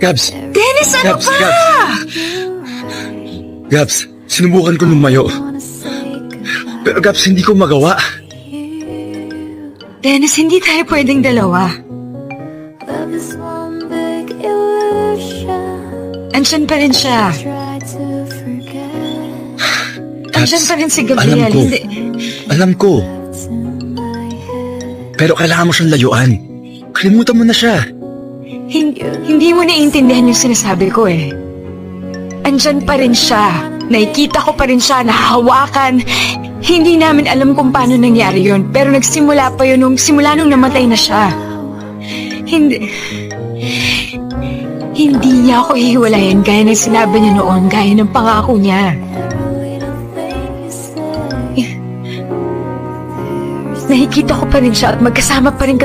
Gabs! Dennis, ano Gabs, ba? Gabs, sinubukan ko lumayo. Pero Gabs, hindi ko magawa. Dennis, hindi tayo pwedeng dalawa. Andyan pa rin siya. Andyan pa rin si Gabriel. Alam ko. Hindi. Alam ko. Pero kailangan mo siyang layuan. Kalimutan mo na siya. Hindi mo naiintindihan yung sinasabi ko eh. Andyan pa rin siya. Nakikita ko pa rin siya, nahahawakan. Hindi namin alam kung paano nangyari yun. Pero nagsimula pa yun simula nung namatay na siya. Hindi niya ako hihiwalayan gaya ng sinabi niya noon, gaya ng pangako niya. Nakikita ko pa rin siya at magkasama pa rin kami